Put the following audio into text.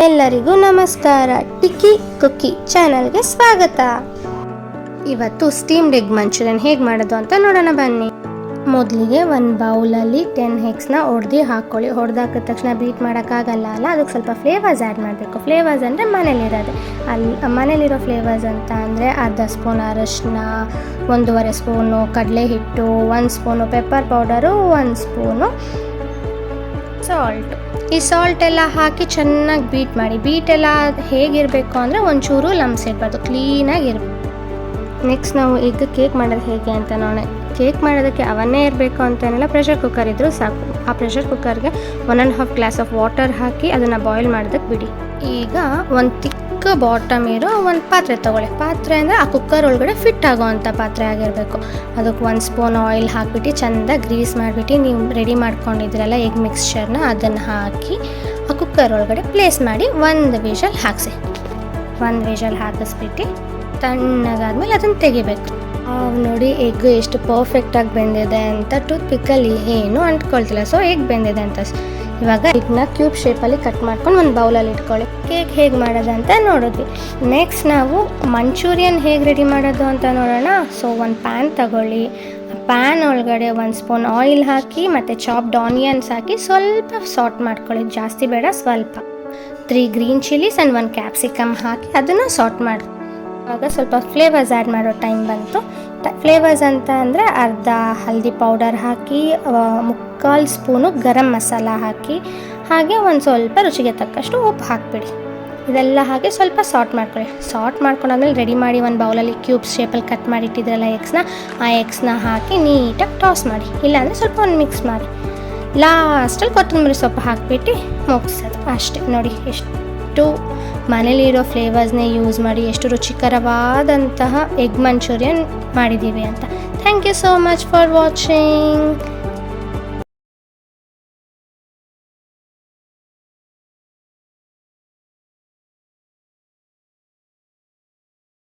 ಎಲ್ಲರಿಗೂ ನಮಸ್ಕಾರ. ಟಿಕ್ಕಿ ಕುಕ್ಕಿ ಚಾನಲ್ಗೆ ಸ್ವಾಗತ. ಇವತ್ತು ಸ್ಟೀಮ್ಡ್ ಎಗ್ ಮಂಚೂರಿಯನ್ ಹೇಗೆ ಮಾಡೋದು ಅಂತ ನೋಡೋಣ ಬನ್ನಿ. ಮೊದಲಿಗೆ ಒಂದು ಬೌಲಲ್ಲಿ 10 ಎಗ್ಸ್ನ ಹಾಕ್ಕೊಳ್ಳಿ. ಹೊಡೆದಾಕಿದ ತಕ್ಷಣ ಬೀಟ್ ಮಾಡೋಕ್ಕಾಗಲ್ಲ ಅಲ್ಲ, ಅದಕ್ಕೆ ಸ್ವಲ್ಪ ಫ್ಲೇವರ್ಸ್ ಆ್ಯಡ್ ಮಾಡಬೇಕು. ಫ್ಲೇವರ್ಸ್ ಅಂದರೆ ಮನೇಲಿರೋದೆ. ಮನೇಲಿರೋ ಫ್ಲೇವರ್ಸ್ ಅಂತ ಅಂದರೆ ಅರ್ಧ ಸ್ಪೂನ್ ಅರಶಿನ, 1.5 ಸ್ಪೂನು ಕಡಲೆ ಹಿಟ್ಟು, 1 spoon pepper powder, 1 spoon salt. ಈ ಸಾಲ್ಟ್ ಎಲ್ಲ ಹಾಕಿ ಚೆನ್ನಾಗಿ ಬೀಟ್ ಮಾಡಿ. ಬೀಟ್ ಎಲ್ಲ ಹೇಗಿರಬೇಕು ಅಂದರೆ ಒಂಚೂರು ಲಮ್ಸ್ ಇರಬಾರ್ದು, ಕ್ಲೀನಾಗಿರ್ಬೇಕು. ನೆಕ್ಸ್ಟ್ ನಾವು ಎಗ್ ಕೇಕ್ ಮಾಡೋದು ಹೇಗೆ ಅಂತ ನೋಡೋಣ. ಕೇಕ್ ಮಾಡೋದಕ್ಕೆ ಅವನ್ನೇ ಇರಬೇಕು ಅಂತೇನಿಲ್ಲ, ಪ್ರೆಷರ್ ಕುಕ್ಕರ್ ಇದ್ದರೂ ಸಾಕು. ಆ ಪ್ರೆಷರ್ ಕುಕ್ಕರ್ಗೆ 1.5 ಗ್ಲಾಸ್ ಆಫ್ ವಾಟರ್ ಹಾಕಿ ಅದನ್ನು ಬಾಯ್ಲ್ ಮಾಡೋದಕ್ಕೆ ಬಿಡಿ. ಈಗ ಒಂದು ತಿಕ್ಕ ಬಾಟಮ್ ಇರೋ ಒಂದು ಪಾತ್ರೆ ತೊಗೊಳ್ಳಿ. ಪಾತ್ರೆ ಅಂದರೆ ಆ ಕುಕ್ಕರ್ ಒಳಗಡೆ ಫಿಟ್ ಆಗೋವಂಥ ಪಾತ್ರೆ ಆಗಿರಬೇಕು. ಅದಕ್ಕೆ 1 ಸ್ಪೂನ್ ಆಯಿಲ್ ಹಾಕಿಬಿಟ್ಟು ಚೆಂದ ಗ್ರೀಸ್ ಮಾಡಿಬಿಟ್ಟು ನೀವು ರೆಡಿ ಮಾಡ್ಕೊಂಡಿದ್ರಲ್ಲ ಎಗ್ ಮಿಕ್ಸ್ಚರ್ನ ಅದನ್ನು ಹಾಕಿ ಆ ಕುಕ್ಕರ್ ಒಳಗಡೆ ಪ್ಲೇಸ್ ಮಾಡಿ 1 ವಿಷಲ್ ಹಾಕಿಸಿ. 1 ವಿಷಲ್ ಹಾಕಿಸ್ಬಿಟ್ಟು ತಣ್ಣಗಾದ್ಮೇಲೆ ಅದನ್ನು ತೆಗಿಬೇಕು. ನೋಡಿ ಎಗ್ ಎಷ್ಟು ಪರ್ಫೆಕ್ಟಾಗಿ ಬೆಂದಿದೆ ಅಂತ. ಟೂತ್ ಪಿಕ್ಕಲ್ಲಿ ಏನು ಅಂಟ್ಕೊಳ್ತಿಲ್ಲ, ಸೊ ಎಗ್ ಬೆಂದಿದೆ ಅಂತ. ಇವಾಗ ಎಗ್ನ ಕ್ಯೂಬ್ ಶೇಪಲ್ಲಿ ಕಟ್ ಮಾಡ್ಕೊಂಡು ಒಂದು ಬೌಲಲ್ಲಿ ಇಟ್ಕೊಳ್ಳಿ. ಕೇಕ್ ಹೇಗೆ ಮಾಡೋದು ಅಂತ ನೋಡಿದ್ವಿ. ನೆಕ್ಸ್ಟ್ ನಾವು ಮಂಚೂರಿಯನ್ ಹೇಗೆ ರೆಡಿ ಮಾಡೋದು ಅಂತ ನೋಡೋಣ. ಸೊ ಒಂದು ಪ್ಯಾನ್ ತಗೊಳ್ಳಿ. ಪ್ಯಾನ್ ಒಳಗಡೆ 1 ಸ್ಪೂನ್ ಆಯಿಲ್ ಹಾಕಿ ಮತ್ತು ಚಾಪ್ಡ್ ಆನಿಯನ್ಸ್ ಹಾಕಿ ಸ್ವಲ್ಪ ಸಾಟ್ ಮಾಡ್ಕೊಳ್ಳಿ. ಜಾಸ್ತಿ ಬೇಡ, ಸ್ವಲ್ಪ. 3 ಗ್ರೀನ್ ಚಿಲ್ಲೀಸ್ ಆ್ಯಂಡ್ 1 ಕ್ಯಾಪ್ಸಿಕಮ್ ಹಾಕಿ ಅದನ್ನು ಸಾಟ್ ಮಾಡಿ. ಆಗ ಸ್ವಲ್ಪ ಫ್ಲೇವರ್ಸ್ ಆ್ಯಡ್ ಮಾಡೋ ಟೈಮ್ ಬಂತು. ಫ್ಲೇವರ್ಸ್ ಅಂತ ಅಂದರೆ ಅರ್ಧ ಹಲ್ದಿ ಪೌಡರ್ ಹಾಕಿ, 3/4 ಸ್ಪೂನು ಗರಂ ಮಸಾಲ ಹಾಕಿ, ಹಾಗೆ ಒಂದು ಸ್ವಲ್ಪ ರುಚಿಗೆ ತಕ್ಕಷ್ಟು ಉಪ್ಪು ಹಾಕಿಬಿಡಿ. ಇದೆಲ್ಲ ಹಾಕಿ ಸ್ವಲ್ಪ ಸಾಟ್ ಮಾಡ್ಕೊಳ್ಳಿ. ಸಾಟ್ ಮಾಡ್ಕೊಂಡಾದ್ಮೇಲೆ ರೆಡಿ ಮಾಡಿ ಒಂದು ಬೌಲಲ್ಲಿ ಕ್ಯೂಬ್ಸ್ ಶೇಪಲ್ಲಿ ಕಟ್ ಮಾಡಿ ಇಟ್ಟಿದ್ರಲ್ಲ ಆ ಎಗ್ಸ್ನ ಹಾಕಿ ನೀಟಾಗಿ ಟಾಸ್ ಮಾಡಿ. ಇಲ್ಲಾಂದರೆ ಸ್ವಲ್ಪ ಒಂದು ಮಿಕ್ಸ್ ಮಾಡಿ ಲಾಸ್ಟಲ್ಲಿ ಕೊತ್ತಂಬರಿ ಸೊಪ್ಪು ಹಾಕಿಬಿಟ್ಟು ಮುಗಿಸೋದು ಅಷ್ಟೇ. ನೋಡಿ ಎಷ್ಟು ಮನೇಲಿರೋ ಫ್ಲೇವರ್ಸ್ನೇ ಯೂಸ್ ಮಾಡಿ ಎಷ್ಟು ರುಚಿಕರವಾದಂತಹ ಎಗ್ ಮಂಚೂರಿಯನ್ ಮಾಡಿದ್ದೀವಿ ಅಂತ. Thank you so much for watching.